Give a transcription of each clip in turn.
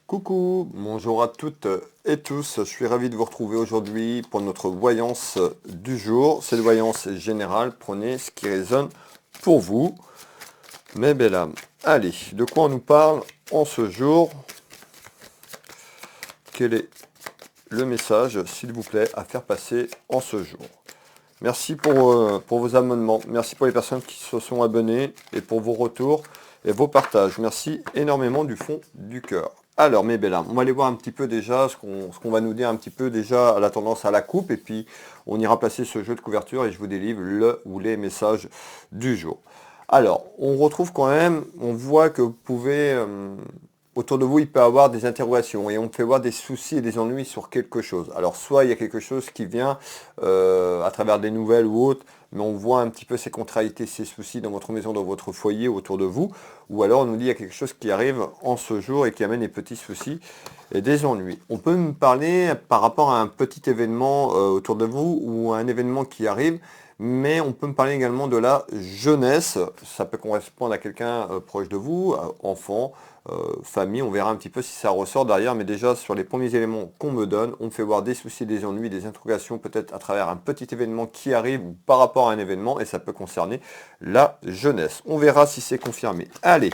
Coucou, bonjour à toutes et tous, je suis ravi de vous retrouver aujourd'hui pour notre voyance du jour. Cette voyance générale, prenez ce qui résonne pour vous, mes belles âmes. Allez, de quoi on nous parle en ce jour? Quel est le message, s'il vous plaît, à faire passer en ce jour? Merci pour vos abonnements, merci pour les personnes qui se sont abonnées et pour vos retours et vos partages. Merci énormément du fond du cœur. Alors mes belles âmes, on va aller voir un petit peu déjà ce qu'on va nous dire un petit peu déjà à la tendance à la coupe et puis on ira placer ce jeu de couverture et je vous délivre le ou les messages du jour. Alors, on retrouve quand même, on voit que vous pouvez, autour de vous, il peut y avoir des interrogations et on peut voir des soucis et des ennuis sur quelque chose. Alors, soit il y a quelque chose qui vient à travers des nouvelles ou autres, mais on voit un petit peu ces contrariétés, ces soucis dans votre maison, dans votre foyer, autour de vous. Ou alors, on nous dit qu'il y a quelque chose qui arrive en ce jour et qui amène des petits soucis et des ennuis. On peut me parler par rapport à un petit événement autour de vous ou à un événement qui arrive, mais on peut me parler également de la jeunesse. Ça peut correspondre à quelqu'un proche de vous, enfant, famille. On verra un petit peu si ça ressort derrière, mais déjà sur les premiers éléments qu'on me donne, on me fait voir des soucis, des ennuis, des interrogations, peut-être à travers un petit événement qui arrive ou par rapport à un événement, et ça peut concerner la jeunesse. On verra si c'est confirmé. Allez,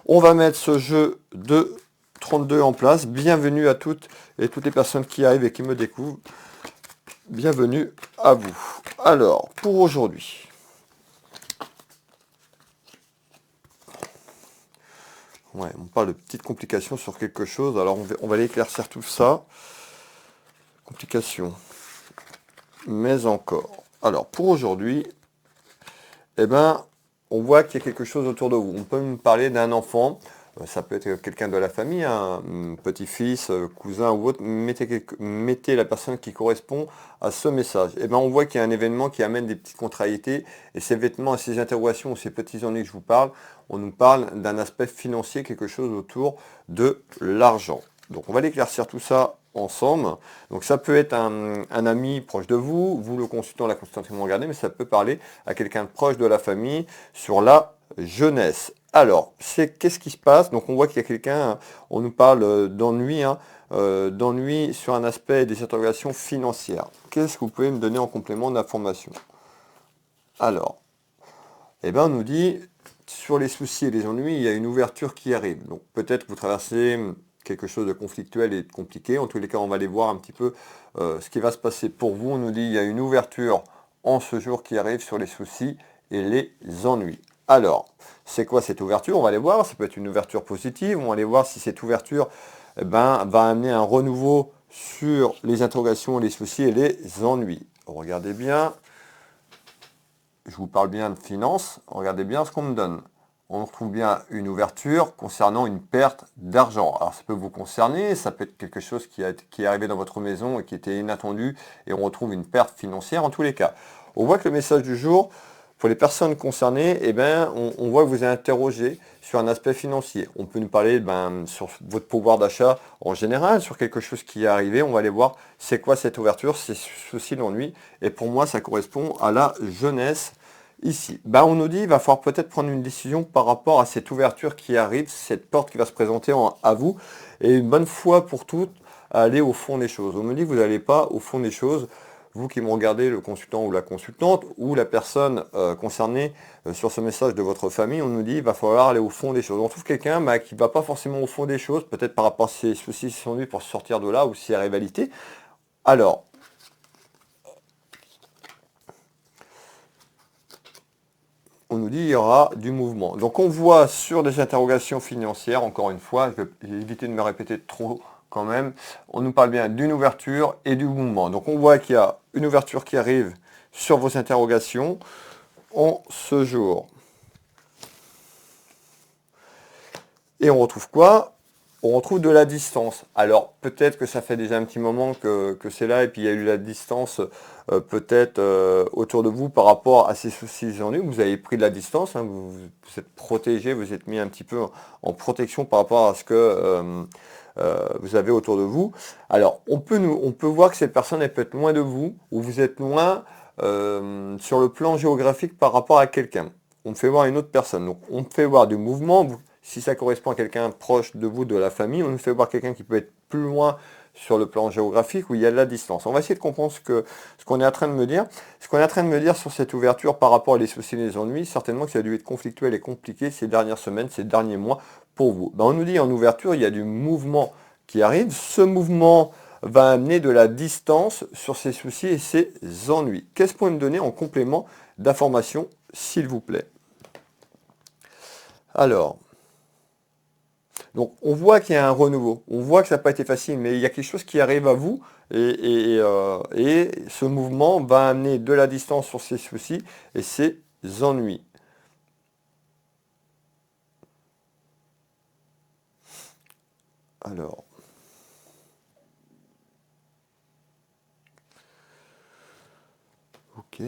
on va mettre ce jeu de 32 en place. Bienvenue à toutes et toutes les personnes qui arrivent et qui me découvrent. Bienvenue à vous. Alors, pour aujourd'hui, ouais, on parle de petites complications sur quelque chose. Alors, on va aller éclaircir tout ça. Complications. Mais encore. Alors, pour aujourd'hui, eh ben, on voit qu'il y a quelque chose autour de vous. On peut me parler d'un enfant. Ça peut être quelqu'un de la famille, un petit-fils, cousin ou autre. Mettez la personne qui correspond à ce message. Et ben, on voit qu'il y a un événement qui amène des petites contrariétés. Et ces vêtements, ces interrogations ou ces petits ennuis que je vous parle, on nous parle d'un aspect financier, quelque chose autour de l'argent. Donc on va éclaircir tout ça ensemble. Donc ça peut être un ami proche de vous, vous le consultant, la consultante qui m'ont regardé, mais ça peut parler à quelqu'un de proche de la famille sur la jeunesse. Alors, qu'est-ce qui se passe? Donc on voit qu'il y a quelqu'un, on nous parle d'ennui, d'ennui sur un aspect des interrogations financières. Qu'est-ce que vous pouvez me donner en complément d'information? Alors, eh bien on nous dit, sur les soucis et les ennuis, il y a une ouverture qui arrive. Donc peut-être que vous traversez quelque chose de conflictuel et de compliqué. En tous les cas, on va aller voir un petit peu ce qui va se passer pour vous. On nous dit qu'il y a une ouverture en ce jour qui arrive sur les soucis et les ennuis. Alors, c'est quoi cette ouverture? On va aller voir, ça peut être une ouverture positive, on va aller voir si cette ouverture va amener un renouveau sur les interrogations, les soucis et les ennuis. Regardez bien, je vous parle bien de finances, regardez bien ce qu'on me donne. On retrouve bien une ouverture concernant une perte d'argent. Alors ça peut vous concerner, ça peut être quelque chose qui est arrivé dans votre maison et qui était inattendu et on retrouve une perte financière en tous les cas. On voit que le message du jour, pour les personnes concernées, eh ben, on voit que vous êtes interrogé sur un aspect financier. On peut nous parler sur votre pouvoir d'achat en général, sur quelque chose qui est arrivé. On va aller voir c'est quoi cette ouverture, c'est ceci l'ennui. Et pour moi, ça correspond à la jeunesse ici. On nous dit qu'il va falloir peut-être prendre une décision par rapport à cette ouverture qui arrive, cette porte qui va se présenter à vous. Et une bonne fois pour toutes, aller au fond des choses. On me dit que vous n'allez pas au fond des choses. Vous qui me regardez, le consultant ou la consultante, ou la personne concernée sur ce message de votre famille, on nous dit qu'il va falloir aller au fond des choses. On trouve quelqu'un qui ne va pas forcément au fond des choses, peut-être par rapport à ses soucis, ses ennuis pour sortir de là, ou ses rivalités. Alors, on nous dit qu'il y aura du mouvement. Donc on voit sur des interrogations financières, encore une fois, je vais éviter de me répéter trop quand même, on nous parle bien d'une ouverture et du mouvement. Donc on voit qu'il y a une ouverture qui arrive sur vos interrogations en ce jour. Et on retrouve quoi? On retrouve de la distance. Alors peut-être que ça fait déjà un petit moment que c'est là et puis il y a eu la distance peut-être autour de vous par rapport à ces soucis ennuis. Vous avez pris de la distance, vous êtes protégé, vous êtes mis un petit peu en protection par rapport à ce que vous avez autour de vous. Alors on peut voir que cette personne elle peut être loin de vous ou vous êtes loin sur le plan géographique par rapport à quelqu'un. On me fait voir une autre personne. Donc on me fait voir du mouvement. Si ça correspond à quelqu'un proche de vous, de la famille, on nous fait voir quelqu'un qui peut être plus loin sur le plan géographique où il y a de la distance. On va essayer de comprendre ce qu'on est en train de me dire. Ce qu'on est en train de me dire sur cette ouverture par rapport à les soucis et les ennuis, certainement que ça a dû être conflictuel et compliqué ces dernières semaines, ces derniers mois pour vous. Ben, on nous dit en ouverture, il y a du mouvement qui arrive. Ce mouvement va amener de la distance sur ces soucis et ces ennuis. Qu'est-ce qu'on peut me donner en complément d'information, s'il vous plaît? Alors, donc on voit qu'il y a un renouveau, on voit que ça n'a pas été facile, mais il y a quelque chose qui arrive à vous et ce mouvement va amener de la distance sur ces soucis et ces ennuis. Alors, ok,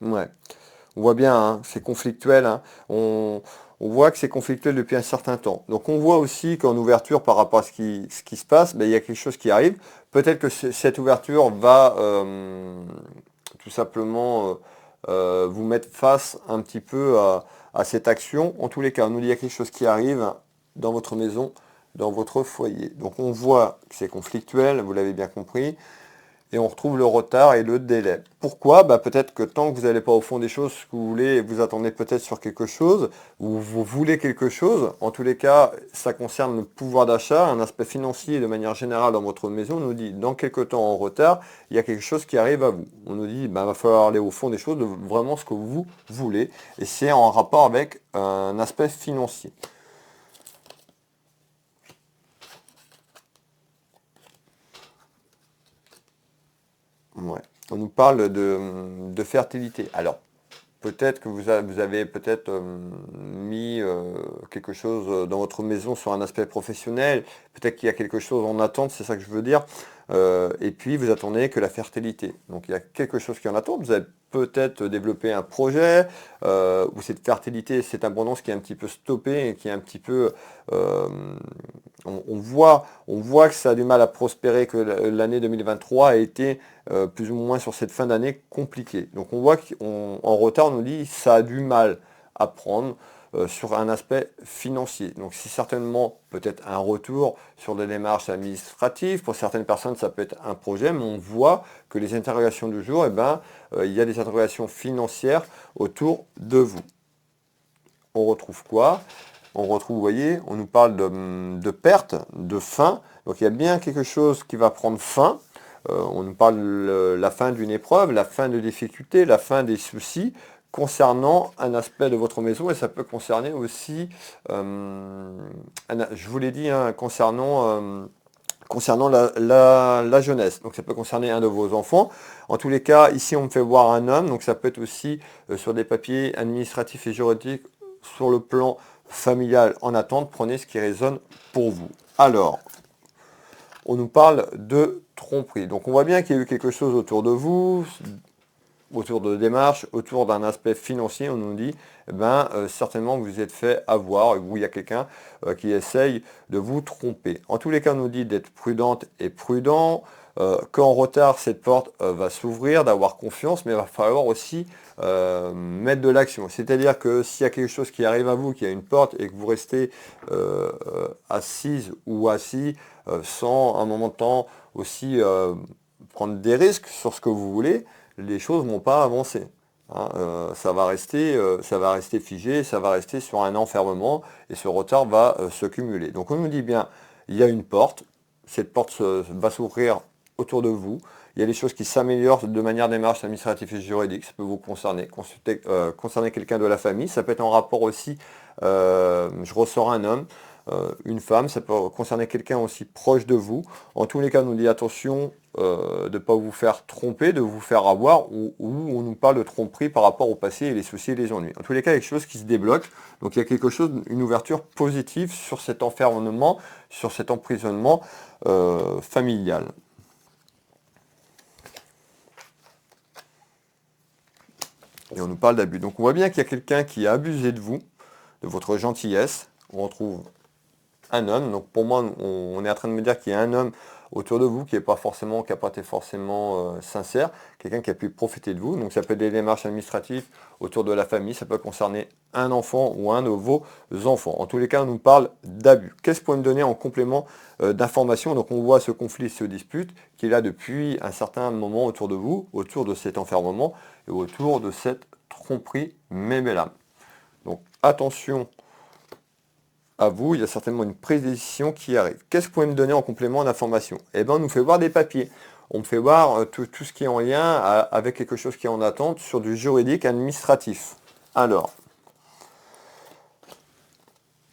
ouais. On voit bien, hein, c'est conflictuel, hein. On voit que c'est conflictuel depuis un certain temps. Donc on voit aussi qu'en ouverture par rapport à ce qui se passe, ben, il y a quelque chose qui arrive. Peut-être que cette ouverture va tout simplement vous mettre face un petit peu à cette action. En tous les cas, on nous dit qu'il y a quelque chose qui arrive dans votre maison, dans votre foyer. Donc on voit que c'est conflictuel, vous l'avez bien compris. Et on retrouve le retard et le délai. Pourquoi? Bah, peut-être que tant que vous n'allez pas au fond des choses, ce que vous voulez, vous attendez peut-être sur quelque chose, ou vous voulez quelque chose. En tous les cas, ça concerne le pouvoir d'achat, un aspect financier de manière générale dans votre maison. On nous dit, dans quelques temps en retard, il y a quelque chose qui arrive à vous. On nous dit, bah, va falloir aller au fond des choses, de vraiment ce que vous voulez. Et c'est en rapport avec un aspect financier. Ouais. On nous parle de fertilité. Alors, peut-être que vous avez peut-être mis quelque chose dans votre maison sur un aspect professionnel. Peut-être qu'il y a quelque chose en attente, c'est ça que je veux dire. Et puis, vous attendez que la fertilité. Donc, il y a quelque chose qui est en attente. Vous avez peut-être développé un projet où cette fertilité, cette abondance qui est un petit peu stoppée et qui est un petit peu... euh, on voit que ça a du mal à prospérer, que l'année 2023 a été plus ou moins sur cette fin d'année compliquée. Donc on voit qu'en retard, on nous dit ça a du mal à prendre sur un aspect financier. Donc c'est certainement peut-être un retour sur des démarches administratives. Pour certaines personnes, ça peut être un projet, mais on voit que les interrogations du jour, eh ben, il y a des interrogations financières autour de vous. On retrouve quoi? On retrouve, vous voyez, on nous parle de perte, de fin. Donc il y a bien quelque chose qui va prendre fin. On nous parle de la fin d'une épreuve, la fin de difficultés, la fin des soucis concernant un aspect de votre maison et ça peut concerner aussi, je vous l'ai dit, hein, concernant la jeunesse. Donc ça peut concerner un de vos enfants. En tous les cas, ici on me fait voir un homme, donc ça peut être aussi sur des papiers administratifs et juridiques sur le plan familial en attente. Prenez ce qui résonne pour vous. Alors, on nous parle de tromperie. Donc on voit bien qu'il y a eu quelque chose autour de vous, autour de démarches, autour d'un aspect financier. On nous dit, eh ben, certainement vous vous êtes fait avoir, où il y a quelqu'un qui essaye de vous tromper. En tous les cas, on nous dit d'être prudente et prudent, qu'en retard, cette porte va s'ouvrir, d'avoir confiance, mais il va falloir aussi mettre de l'action. C'est-à-dire que s'il y a quelque chose qui arrive à vous, qu'il y a une porte et que vous restez assise ou assis sans un moment de temps aussi prendre des risques sur ce que vous voulez, les choses ne vont pas avancer. Hein. Ça va rester figé, ça va rester sur un enfermement et ce retard va se cumuler. Donc on nous dit bien, il y a une porte, cette porte va s'ouvrir autour de vous. Il y a des choses qui s'améliorent de manière démarche administrative et juridique. Ça peut vous concerner, concerner quelqu'un de la famille. Ça peut être en rapport aussi, je ressors un homme, une femme. Ça peut concerner quelqu'un aussi proche de vous. En tous les cas, on nous dit attention de ne pas vous faire tromper, de vous faire avoir, ou on nous parle de tromperie par rapport au passé et les soucis et les ennuis. En tous les cas, il y a quelque chose qui se débloque. Donc il y a quelque chose, une ouverture positive sur cet enfermement, sur cet emprisonnement familial. Et on nous parle d'abus. Donc on voit bien qu'il y a quelqu'un qui a abusé de vous, de votre gentillesse. On retrouve un homme. Donc pour moi, on est en train de me dire qu'il y a un homme autour de vous qui n'a pas été forcément sincère, quelqu'un qui a pu profiter de vous. Donc ça peut être des démarches administratives autour de la famille, ça peut concerner un enfant ou un de vos enfants. En tous les cas, on nous parle d'abus. Qu'est-ce qu'on peut me donner en complément d'informations? Donc on voit ce conflit, ce dispute qui est là depuis un certain moment autour de vous, autour de cet enfermement et autour de cette tromperie âme. Donc attention à vous, il y a certainement une prise de décision qui arrive. Qu'est-ce que vous pouvez me donner en complément d'information? Eh bien, on nous fait voir des papiers. On me fait voir tout ce qui est en lien avec quelque chose qui est en attente sur du juridique administratif. Alors,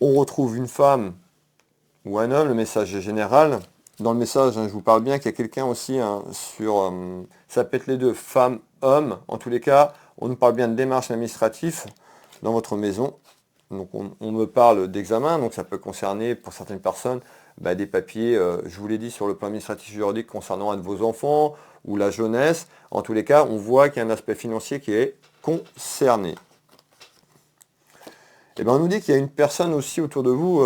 on retrouve une femme ou un homme, le message est général. Dans le message, je vous parle bien qu'il y a quelqu'un aussi sur... ça peut être les deux, femme, homme. En tous les cas, on nous parle bien de démarches administratives dans votre maison. Donc on me parle d'examen, donc ça peut concerner pour certaines personnes des papiers, je vous l'ai dit, sur le plan administratif juridique concernant un de vos enfants ou la jeunesse. En tous les cas, on voit qu'il y a un aspect financier qui est concerné. Et bien on nous dit qu'il y a une personne aussi autour de vous,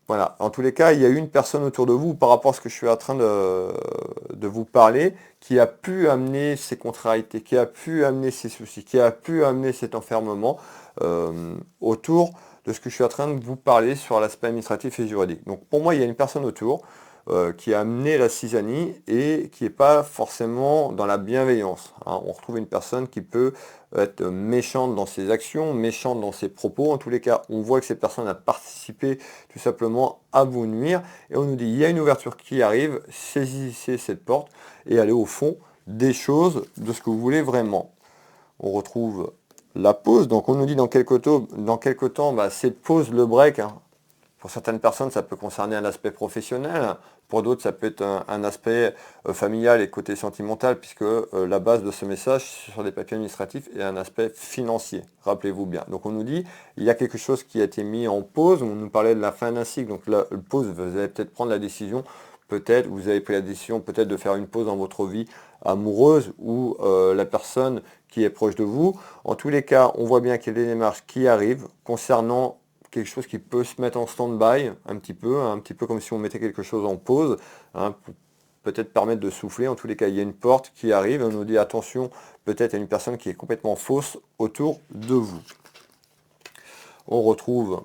voilà, en tous les cas, il y a une personne autour de vous par rapport à ce que je suis en train de vous parler, qui a pu amener ces contrariétés, qui a pu amener ces soucis, qui a pu amener cet enfermement autour de ce que je suis en train de vous parler sur l'aspect administratif et juridique. Donc pour moi, il y a une personne autour qui a amené la cisanie et qui n'est pas forcément dans la bienveillance. Hein. On retrouve une personne qui peut être méchante dans ses actions, méchante dans ses propos. En tous les cas, on voit que cette personne a participé tout simplement à vous nuire. Et on nous dit, il y a une ouverture qui arrive, saisissez cette porte et allez au fond des choses, de ce que vous voulez vraiment. On retrouve la pause. Donc on nous dit dans quelques temps, cette pause, le break, hein. Pour certaines personnes, ça peut concerner un aspect professionnel. Pour d'autres, ça peut être un aspect familial et côté sentimental, puisque la base de ce message sur des papiers administratifs est un aspect financier. Rappelez-vous bien. Donc on nous dit, il y a quelque chose qui a été mis en pause. On nous parlait de la fin d'un cycle. Donc la pause, vous allez peut-être prendre la décision, peut-être, vous avez pris la décision peut-être de faire une pause dans votre vie amoureuse ou la personne qui est proche de vous. En tous les cas, on voit bien qu'il y a des démarches qui arrivent concernant quelque chose qui peut se mettre en stand-by un petit peu comme si on mettait quelque chose en pause, hein, pour peut-être permettre de souffler. En tous les cas, il y a une porte qui arrive, on nous dit attention, peut-être à une personne qui est complètement fausse autour de vous. On retrouve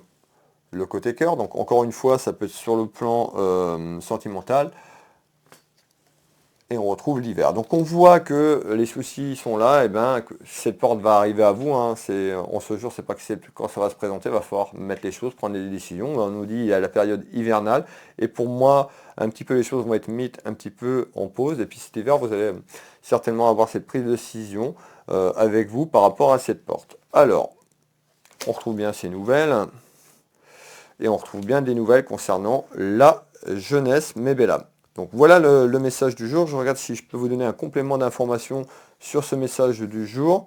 le côté cœur, donc encore une fois, ça peut être sur le plan sentimental. Et on retrouve l'hiver. Donc on voit que les soucis sont là, et que cette porte va arriver à vous. Hein, en ce jour, c'est pas que c'est quand ça va se présenter, il va falloir mettre les choses, prendre des décisions. On nous dit il y a la période hivernale, et pour moi, un petit peu les choses vont être mises un petit peu en pause. Et puis cet hiver, vous allez certainement avoir cette prise de décision avec vous par rapport à cette porte. Alors, on retrouve bien ces nouvelles, et on retrouve bien des nouvelles concernant la jeunesse, mes belles âmes. Donc voilà le message du jour. Je regarde si je peux vous donner un complément d'information sur ce message du jour.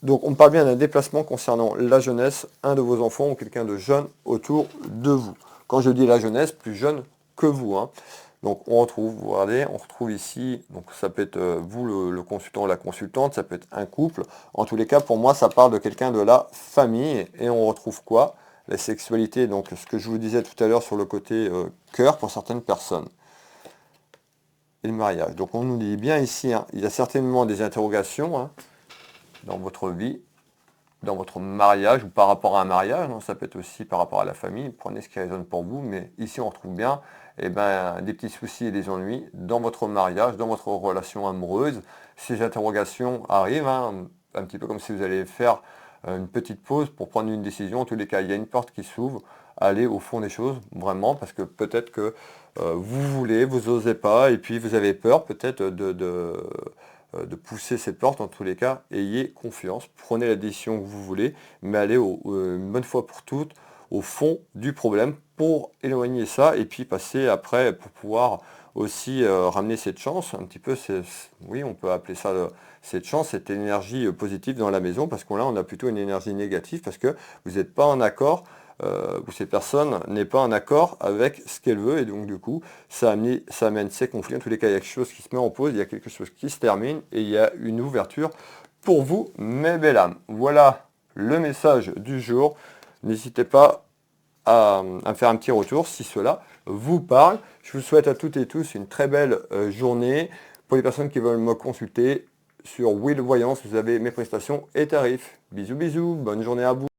Donc on me parle bien d'un déplacement concernant la jeunesse, un de vos enfants ou quelqu'un de jeune autour de vous. Quand je dis la jeunesse, plus jeune que vous. Hein. Donc on retrouve, vous regardez, on retrouve ici, donc ça peut être vous le consultant ou la consultante, ça peut être un couple. En tous les cas, pour moi, ça parle de quelqu'un de la famille. Et on retrouve quoi? La sexualité, donc ce que je vous disais tout à l'heure sur le côté cœur pour certaines personnes. Et le mariage. Donc on nous dit bien ici, hein, il y a certainement des interrogations hein, dans votre vie, dans votre mariage ou par rapport à un mariage, hein, ça peut être aussi par rapport à la famille, prenez ce qui résonne pour vous, mais ici on retrouve bien des petits soucis et des ennuis dans votre mariage, dans votre relation amoureuse. Ces interrogations arrivent, hein, un petit peu comme si vous allez faire une petite pause pour prendre une décision. En tous les cas, il y a une porte qui s'ouvre, allez au fond des choses, vraiment, parce que peut-être que vous voulez, vous n'osez pas, et puis vous avez peur peut-être de pousser cette porte. En tous les cas, ayez confiance, prenez la décision que vous voulez, mais allez une bonne fois pour toutes au fond du problème pour éloigner ça, et puis passer après pour pouvoir aussi ramener cette chance, un petit peu, oui, on peut appeler ça cette chance, cette énergie positive dans la maison, parce qu'on là, on a plutôt une énergie négative, parce que vous n'êtes pas en accord, ou cette personne n'est pas en accord avec ce qu'elle veut, et donc du coup, ça amène ces conflits. En tous les cas, il y a quelque chose qui se met en pause, il y a quelque chose qui se termine, et il y a une ouverture pour vous, mes belles âmes. Voilà le message du jour. N'hésitez pas à me faire un petit retour si cela vous parle. Je vous souhaite à toutes et tous une très belle journée. Pour les personnes qui veulent me consulter sur Will Voyance, vous avez mes prestations et tarifs. Bisous bisous, bonne journée à vous.